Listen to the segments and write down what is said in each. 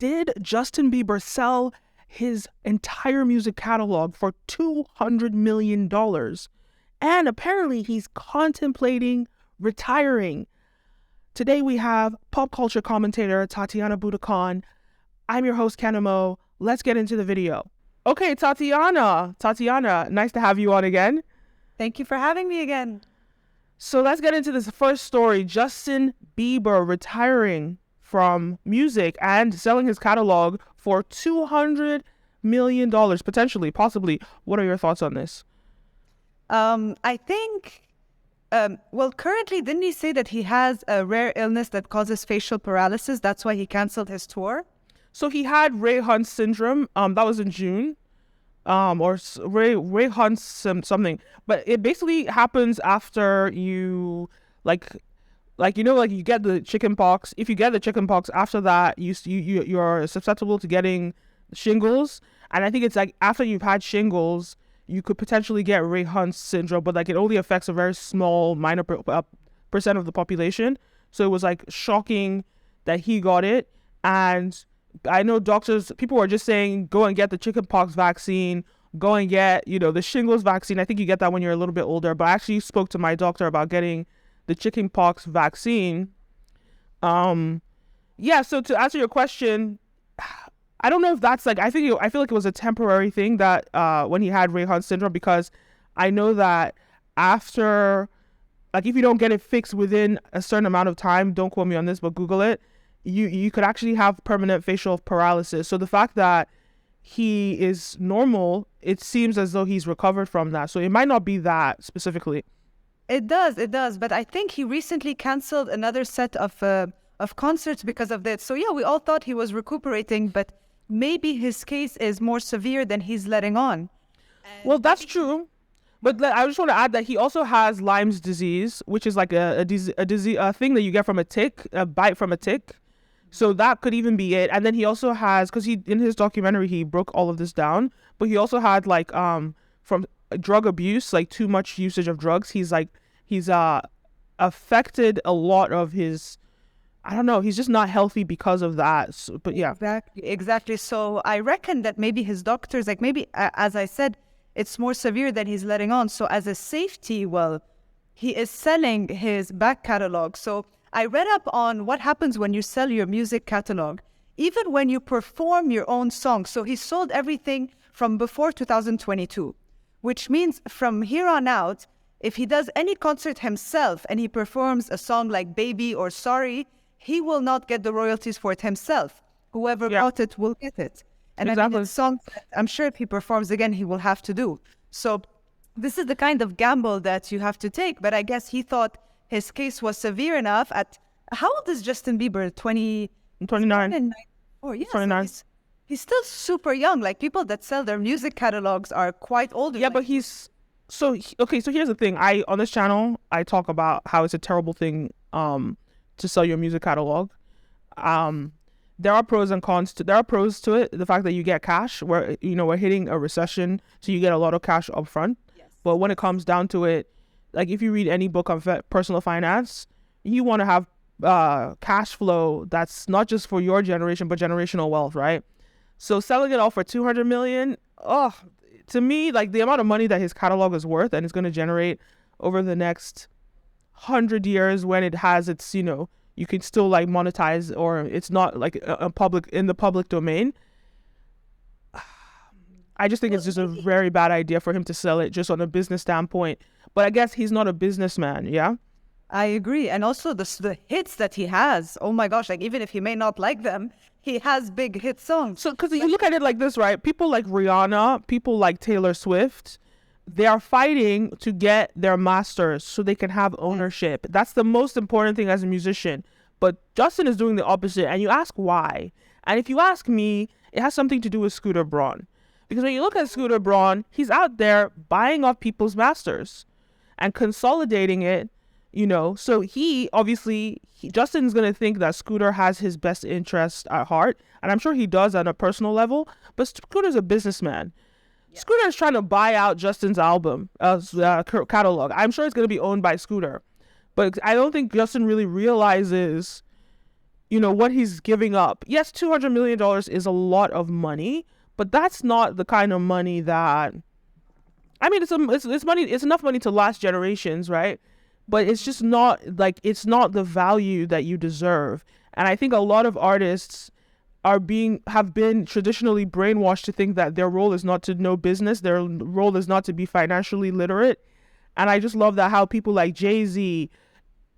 Did Justin Bieber sell his entire music catalog for $200 million? And apparently he's contemplating retiring. Today we have pop culture commentator Tatiana Budokan. I'm your host, Kenim O. Let's get into the video. Okay, Tatiana, nice to have you on again. Thank you for having me again. So let's get into this first story. Justin Bieber retiring from music and selling his catalog for $200 million, potentially, possibly. What are your thoughts on this? I think, currently, didn't he say that he has a rare illness that causes facial paralysis? That's why he canceled his tour? So he had Ray Hunt syndrome. That was in June. Or Ray Hunt's something. But it basically happens after you, you get the chicken pox. If you get the chicken pox, after that, you're susceptible to getting shingles. And I think it's like after you've had shingles, you could potentially get Ray Hunt syndrome, but it only affects a very small, minor percent of the population. So it was shocking that he got it. And I know people were just saying, go and get the chickenpox vaccine, go and get, the shingles vaccine. I think you get that when you're a little bit older. But I actually spoke to my doctor about getting the chickenpox vaccine. So to answer your question, I don't know if that's I feel like it was a temporary thing that when he had Ray Hunt syndrome, because I know that after, if you don't get it fixed within a certain amount of time, don't quote me on this, but Google it, you could actually have permanent facial paralysis. So the fact that he is normal, it seems as though he's recovered from that. So it might not be that specifically. It does. But I think he recently canceled another set of concerts because of that. So yeah, we all thought he was recuperating, but maybe his case is more severe than he's letting on. Well, that's true. But I just want to add that he also has Lyme's disease, which is like a thing that you get from a tick, a bite from a tick. So that could even be it. And then he also has, because in his documentary, he broke all of this down, but he also had from drug abuse, too much usage of drugs. He's affected a lot of his, I don't know, he's just not healthy because of that. So, but yeah. Exactly. So I reckon that maybe his doctors, as I said, it's more severe than he's letting on. So as a safety, he is selling his back catalog. So I read up on what happens when you sell your music catalog, even when you perform your own song. So he sold everything from before 2022, which means from here on out, if he does any concert himself and he performs a song like Baby or Sorry, he will not get the royalties for it himself. Whoever bought it will get it. And exactly. I mean, songs that I'm sure if he performs again, he will have to do. So this is the kind of gamble that you have to take. But I guess he thought his case was severe enough. How old is Justin Bieber? 29. Oh, yes. 29. He's still super young. People that sell their music catalogs are quite older. Yeah, but so here's the thing. On this channel, I talk about how it's a terrible thing to sell your music catalog. There are pros and cons there are pros to it. The fact that you get cash, where we're hitting a recession, so you get a lot of cash up front. Yes. But when it comes down to it, if you read any book on personal finance, you want to have cash flow that's not just for your generation, but generational wealth, right? So selling it all for $200 million, to me, the amount of money that his catalog is worth and it's going to generate over the next 100 years, when it has its, you can still monetize, or it's not in the public domain. I just think it's just a very bad idea for him to sell it just on a business standpoint. But I guess he's not a businessman, yeah? I agree. And also the hits that he has, oh my gosh, even if he may not like them, he has big hit songs. So, because you look at it like this, right? People like Rihanna, people like Taylor Swift, they are fighting to get their masters so they can have ownership. That's the most important thing as a musician. But Justin is doing the opposite. And you ask why. And if you ask me, it has something to do with Scooter Braun. Because when you look at Scooter Braun, he's out there buying off people's masters and consolidating it, So Justin's going to think that Scooter has his best interest at heart. And I'm sure he does on a personal level. But Scooter's a businessman. Yeah. Scooter is trying to buy out Justin's catalog. I'm sure it's going to be owned by Scooter. But I don't think Justin really realizes what he's giving up. Yes, $200 million is a lot of money, but that's not the kind of money that, I mean, it's money, it's enough money to last generations, right? But it's just not like, it's not the value that you deserve. And I think a lot of artists have been traditionally brainwashed to think that their role is not to know business, their role is not to be financially literate. And I just love that how people like Jay-Z,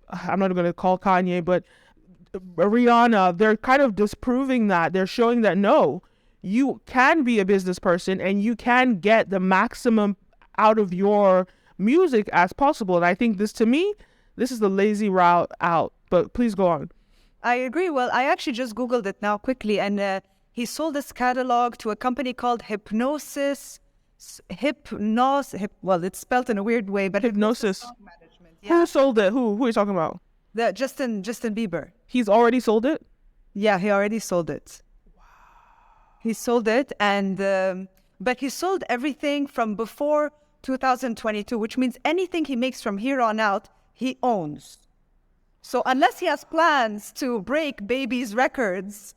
I'm not going to call Kanye, but Rihanna, they're kind of disproving that. They're showing that no, you can be a business person and you can get the maximum out of your music as possible. And I think to me, this is the lazy route out. But please go on. I agree. Well, I actually just Googled it now quickly, and he sold this catalog to a company called Hypnosis. Well, it's spelled in a weird way, but Hypnosis. Song Management. Yeah. Who sold it? Who are you talking about? Justin Bieber. He's already sold it? Yeah, he already sold it. Wow. He sold it, and but he sold everything from before 2022, which means anything he makes from here on out, he owns. So unless he has plans to break Baby's records,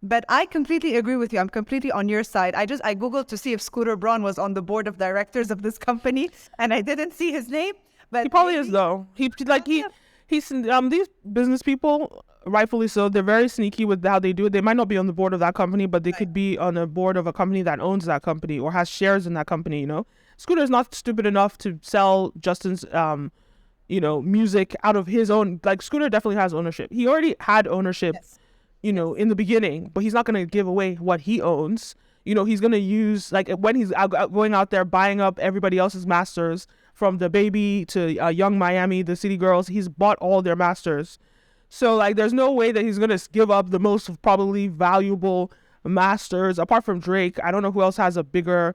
but I completely agree with you. I'm completely on your side. I Googled to see if Scooter Braun was on the board of directors of this company, and I didn't see his name. But he probably is, though. He's these business people, rightfully so, they're very sneaky with how they do it. They might not be on the board of that company, but they could be on a board of a company that owns that company or has shares in that company, Scooter is not stupid enough to sell Justin's music out of his own. Like, Scooter definitely has ownership. He already had ownership, yes, in the beginning, but he's not going to give away what he owns. He's going to use, like, when he's going out there buying up everybody else's masters, from the Baby to Young Miami, the City Girls, he's bought all their masters. So, like, there's no way that he's going to give up the most probably valuable masters, apart from Drake. I don't know who else has a bigger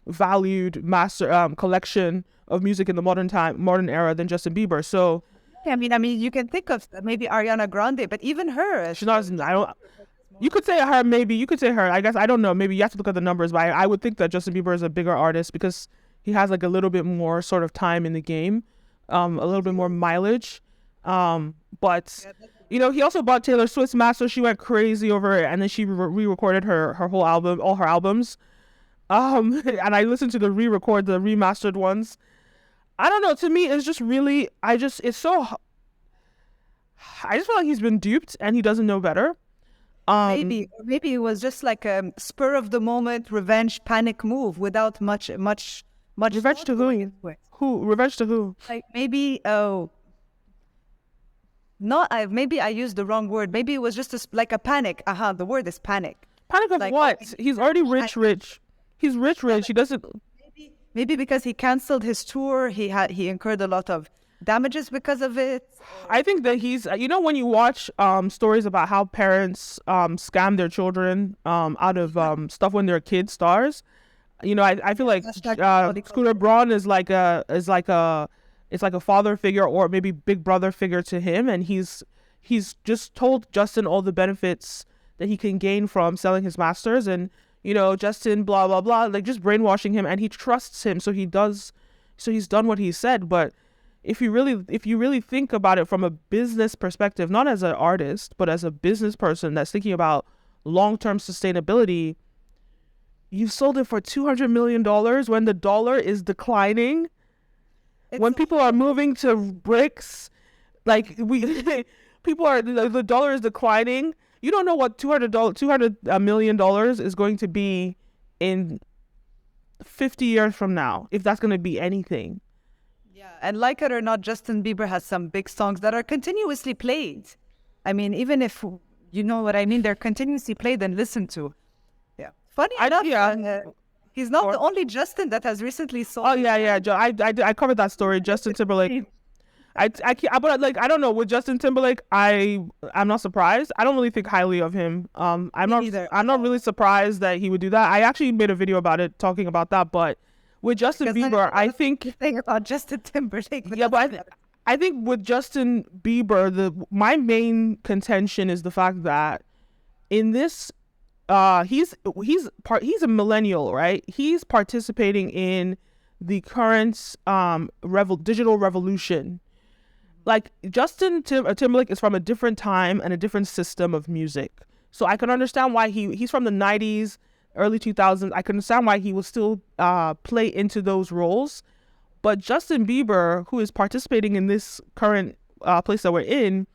valued master collection of music in the modern era than Justin Bieber. So I mean you can think of maybe Ariana Grande, but even her, she's not. You could say her, maybe you could say her. I guess I don't know. Maybe you have to look at the numbers, but I would think that Justin Bieber is a bigger artist because he has like a little bit more sort of time in the game, a little bit more mileage. But he also bought Taylor Swift's master. She went crazy over it, and then she re-recorded her whole album, all her albums. And I listened to the remastered ones. I don't know. To me, it's just really, I just feel like he's been duped and he doesn't know better. Maybe it was just like a spur of the moment revenge panic move without much. Revenge to who? Who? Revenge to who? Like maybe maybe I used the wrong word. Maybe it was just like a panic. The word is panic. Panic of like, what? He's already rich. He's rich. He doesn't. Maybe because he canceled his tour, he incurred a lot of damages because of it. I think that he's, when you watch stories about how parents scam their children out of stuff when they're kid stars, I feel like Scooter Braun is like a father figure or maybe big brother figure to him, and he's just told Justin all the benefits that he can gain from selling his masters, and Justin, blah, blah, blah, like just brainwashing him, and he trusts him. So he's done what he said. But if you really think about it from a business perspective, not as an artist, but as a business person that's thinking about long-term sustainability, you've sold it for $200 million when the dollar is declining. When people are moving to bricks, like the dollar is declining. You don't know what $200 million is going to be in 50 years from now, if that's going to be anything. Yeah, and like it or not, Justin Bieber has some big songs that are continuously played. I mean, even if, you know what I mean, they're continuously played and listened to. Yeah. Funny enough, he's not the only Justin that has recently sold. Oh, yeah. I covered that story. Justin Timberlake. But like, I don't know, with Justin Timberlake, I'm not surprised. I don't really think highly of him. I'm not really surprised that he would do that. I actually made a video about it, talking about that. But with Justin Bieber, I think thing about Justin Timberlake. Yeah, but I think with Justin Bieber, my main contention is the fact that in this, he's a millennial, right? He's participating in the current digital revolution. like Timberlake is from a different time and a different system of music. So I can understand why he's from the 90s, early 2000s. I can understand why he will still play into those roles. But Justin Bieber, who is participating in this current place that we're in,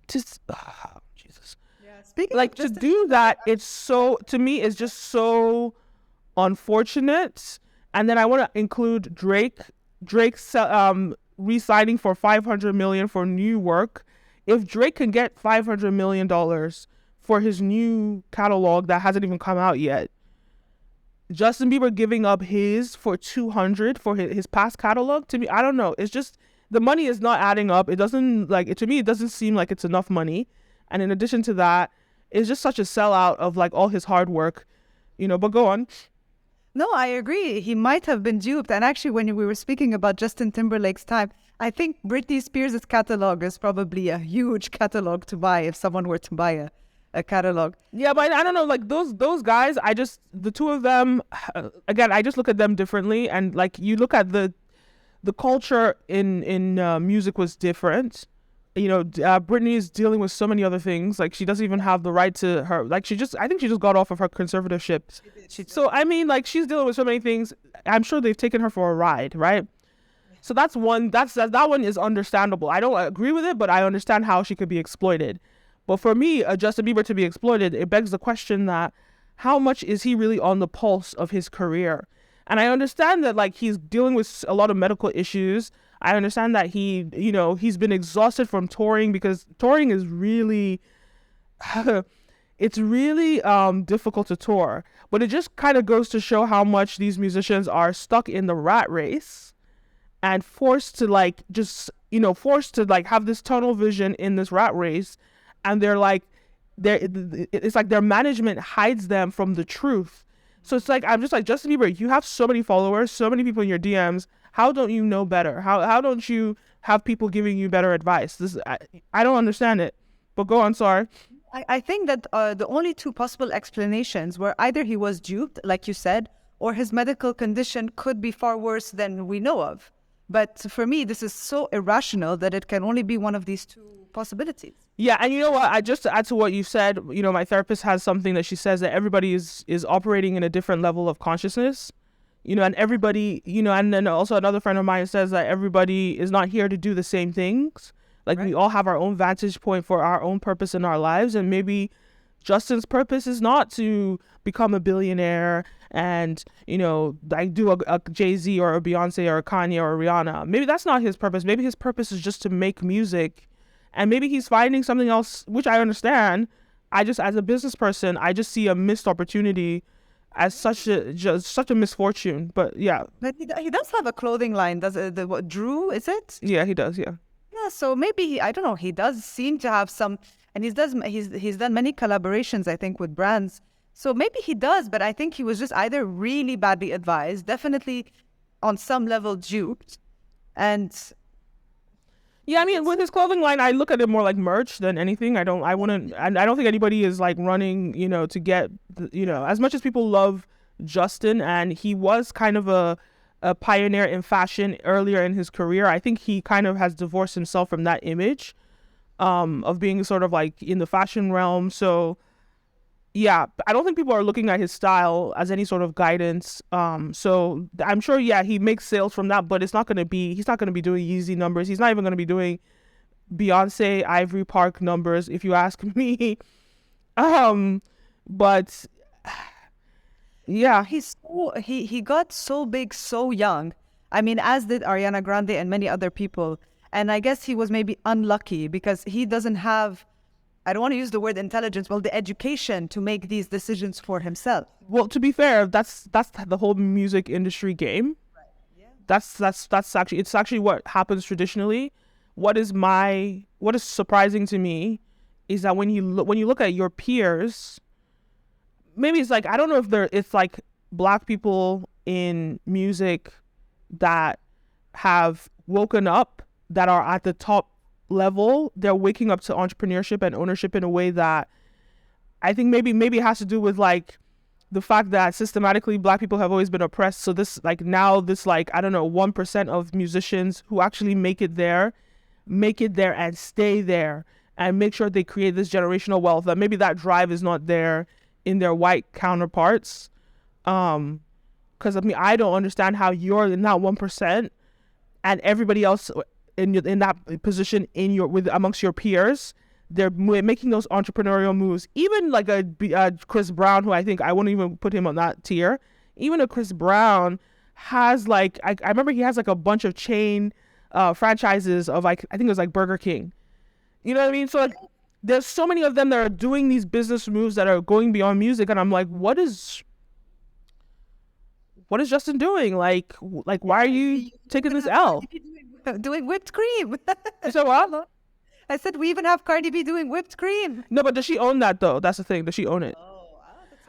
Jesus. Yeah. Speaking Like of to Justin, do that, it's so, to me, it's just so unfortunate. And then I want to include Drake's re-signing for $500 million for new work. If Drake can get $500 million for his new catalog that hasn't even come out yet, Justin Bieber giving up his for 200 for his past catalog, to me, I don't know. It's just, the money is not adding up. It doesn't, like, to me, it doesn't seem like it's enough money. And in addition to that, it's just such a sellout of like all his hard work, but go on. no, I agree. He might have been duped. And actually, when we were speaking about Justin Timberlake's time, I think Britney Spears' catalog is probably a huge catalog to buy if someone were to buy a catalog. Yeah, but I don't know, like those guys, the two of them, again, I just look at them differently. And like you look at the culture in music was different. Britney is dealing with so many other things. Like she doesn't even have the right to her. Like I think she just got off of her conservatorship. So I mean, like she's dealing with so many things. I'm sure they've taken her for a ride, right? So that's one. That one is understandable. I don't agree with it, but I understand how she could be exploited. But for me, Justin Bieber to be exploited, it begs the question that how much is he really on the pulse of his career? And I understand that like he's dealing with a lot of medical issues. I understand that he's been exhausted from touring because touring is really, it's really difficult to tour. But it just kind of goes to show how much these musicians are stuck in the rat race and forced to like have this tunnel vision in this rat race. And it's like their management hides them from the truth. So it's like, I'm just like, Justin Bieber, you have so many followers, so many people in your DMs. How don't you know better? How don't you have people giving you better advice? I don't understand it. But go on, sorry. I think that the only two possible explanations were either he was duped, like you said, or his medical condition could be far worse than we know of. But for me, this is so irrational that it can only be one of these two possibilities. Yeah, and you know what? I just to add to what you said, my therapist has something that she says that everybody is operating in a different level of consciousness. And everybody, and then also another friend of mine says that everybody is not here to do the same things. Like we all have our own vantage point for our own purpose in our lives. And maybe Justin's purpose is not to become a billionaire and, like do a Jay-Z or a Beyonce or a Kanye or a Rihanna. Maybe that's not his purpose. Maybe his purpose is just to make music. And maybe he's finding something else, which I understand. As a business person, I just see a missed opportunity as such a misfortune. But yeah. But he does have a clothing line. Does Drew, is it? Yeah, he does, yeah. Yeah, so maybe I don't know, he does seem to have some, and he's done many collaborations, I think, with brands. So maybe he does, but I think he was just either really badly advised, definitely on some level duped, and yeah, I mean, with his clothing line, I look at it more like merch than anything. I don't think anybody is like running, to get, as much as people love Justin, and he was kind of a pioneer in fashion earlier in his career. I think he kind of has divorced himself from that image of being sort of like in the fashion realm. So yeah, I don't think people are looking at his style as any sort of guidance. So I'm sure, yeah, he makes sales from that, but he's not going to be doing Yeezy numbers. He's not even going to be doing Beyonce Ivory Park numbers, if you ask me. But yeah, he got so big so young. I mean, as did Ariana Grande and many other people. And I guess he was maybe unlucky because he doesn't have, I don't want to use the word intelligence, well, the education to make these decisions for himself. Well, to be fair, that's the whole music industry game. Right. Yeah. That's actually what happens traditionally. What is surprising to me is that when you look at your peers, maybe it's like, I don't know if it's like Black people in music that have woken up, that are at the top level. They're waking up to entrepreneurship and ownership in a way that I think maybe it has to do with like the fact that systematically Black people have always been oppressed. So this like now this like, I don't know, 1% of musicians who actually make it there make it there and stay there and make sure they create this generational wealth, that maybe that drive is not there in their white counterparts. Because I don't understand how you're in that 1% and everybody else in that position amongst your peers, they're making those entrepreneurial moves. Even like a Chris Brown, who I think I wouldn't even put him on that tier. Even a Chris Brown has like, I remember he has like a bunch of chain franchises of like, I think it was like Burger King. You know what I mean? So like, there's so many of them that are doing these business moves that are going beyond music, and I'm like, what is Justin doing? Like why are you taking this L? Doing whipped cream. So what? I said we even have Cardi B doing whipped cream. No, but does she own that though? That's the thing. Does she own it?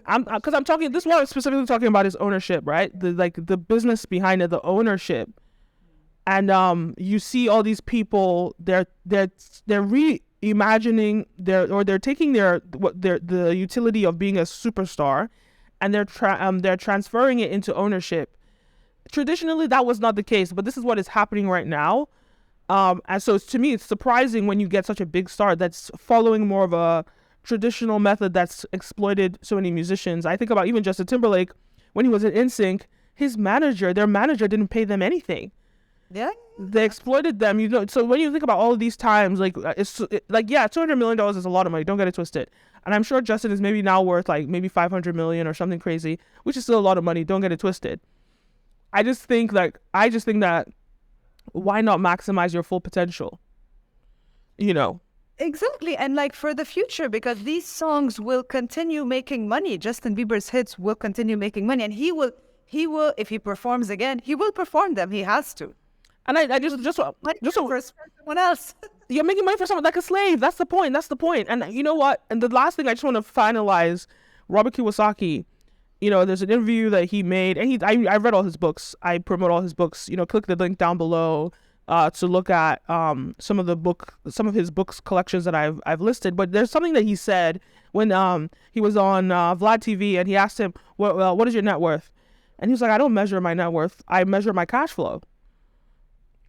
Because I'm talking. This is what I'm specifically talking about is ownership, right? The business behind it, the ownership, and you see all these people. They're reimagining they're taking the utility of being a superstar, and they're transferring it into ownership. Traditionally, that was not the case, but this is what is happening right now. And so to me, it's surprising when you get such a big star that's following more of a traditional method that's exploited so many musicians. I think about even Justin Timberlake, when he was in NSYNC, their manager didn't pay them anything. Yeah. They exploited them, you know. So when you think about all of these times, like $200 million is a lot of money. Don't get it twisted. And I'm sure Justin is maybe now worth like maybe 500 million or something crazy, which is still a lot of money. Don't get it twisted. I just think that why not maximize your full potential? You know. Exactly. And like for the future, because these songs will continue making money. Justin Bieber's hits will continue making money, and he will, if he performs again, he will perform them. He has to. And I just for someone else. You're making money for someone like a slave. That's the point. And you know what? And the last thing I just want to finalize, Robert Kiyosaki, you know, there's an interview that he made, and I read all his books. I promote all his books. You know, click the link down below to look at some of his books collections that I've listed. But there's something that he said when he was on Vlad TV, and he asked him, what is your net worth? And he was like, I don't measure my net worth. I measure my cash flow.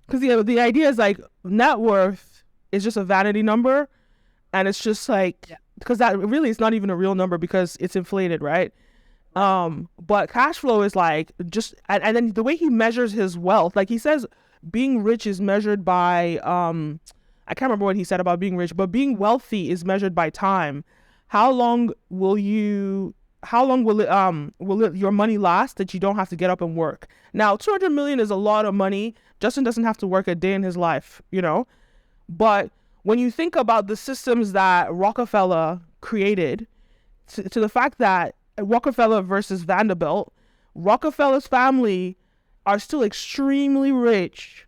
Because the idea is like net worth is just a vanity number, and it's just like, because that really is not even a real number because it's inflated, right? But cash flow is like just, and then the way he measures his wealth, like he says, being rich is measured by, I can't remember what he said about being rich, but being wealthy is measured by time. How long will your money last that you don't have to get up and work? Now, 200 million is a lot of money. Justin doesn't have to work a day in his life, you know? But when you think about the systems that Rockefeller created, to the fact that Rockefeller versus Vanderbilt, Rockefeller's family are still extremely rich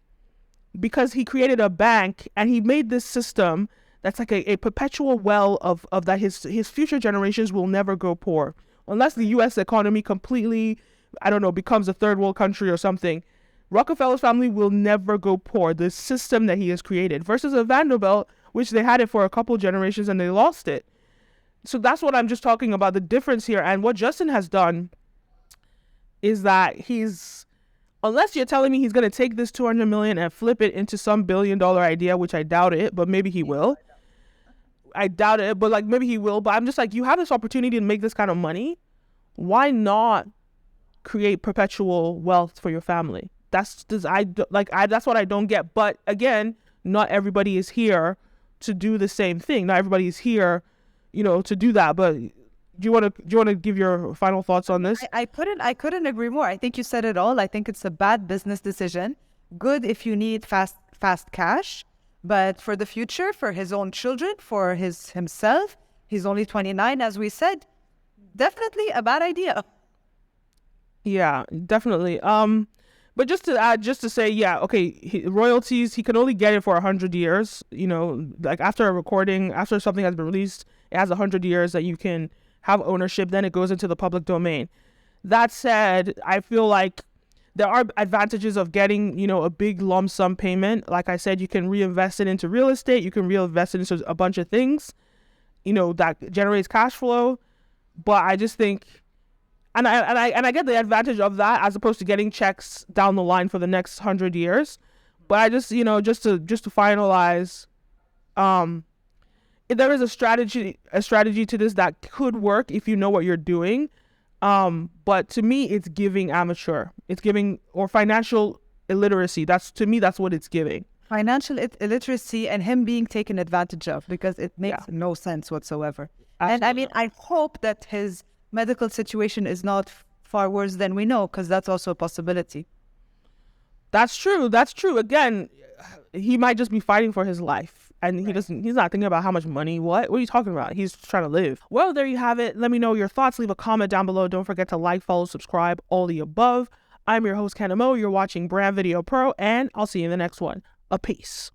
because he created a bank and he made this system that's like a perpetual well of that his future generations will never go poor. Unless the U.S. economy completely, I don't know, becomes a third world country or something, Rockefeller's family will never go poor. The system that he has created versus a Vanderbilt, which they had it for a couple generations and they lost it. So that's what I'm just talking about, the difference here. And what Justin has done is that unless you're telling me he's going to take this 200 million and flip it into some $1 billion idea, which I doubt it, but maybe he will. I doubt it, but like maybe he will. But I'm just like, you have this opportunity to make this kind of money. Why not create perpetual wealth for your family? That's what I don't get. But again, not everybody is here to do the same thing. Not everybody is here, you know, to do that. But do you want to give your final thoughts on this? I couldn't agree more. I think you said it all. I think it's a bad business decision. Good if you need fast cash, but for the future, for his own children, for himself, he's only 29, as we said. Definitely a bad idea. Yeah, definitely. But just to add, just to say, yeah, okay, royalties, he can only get it for 100 years. You know, like after a recording, after something has been released, it has 100 years that you can have ownership. Then it goes into the public domain. That said, I feel like there are advantages of getting, you know, a big lump sum payment. Like I said, you can reinvest it into real estate. You can reinvest it into a bunch of things, you know, that generates cash flow. But I just think, and I get the advantage of that as opposed to getting checks down the line for the next 100 years. But I just, just to finalize, there is a strategy to this that could work if you know what you're doing. But to me, it's giving amateur. It's giving, or financial illiteracy. That's what it's giving. Financial illiteracy and him being taken advantage of, because it makes no sense whatsoever. Absolutely. And I mean, I hope that his medical situation is not far worse than we know, because that's also a possibility. That's true. Again, he might just be fighting for his life, and he's not thinking about how much money. What are you talking about? He's trying to live. Well, there you have it. Let me know your thoughts. Leave a comment down below. Don't forget to like, follow, subscribe, all the above. I'm your host, Kenim O. You're watching Brand Video Pro, and I'll see you in the next one. A peace.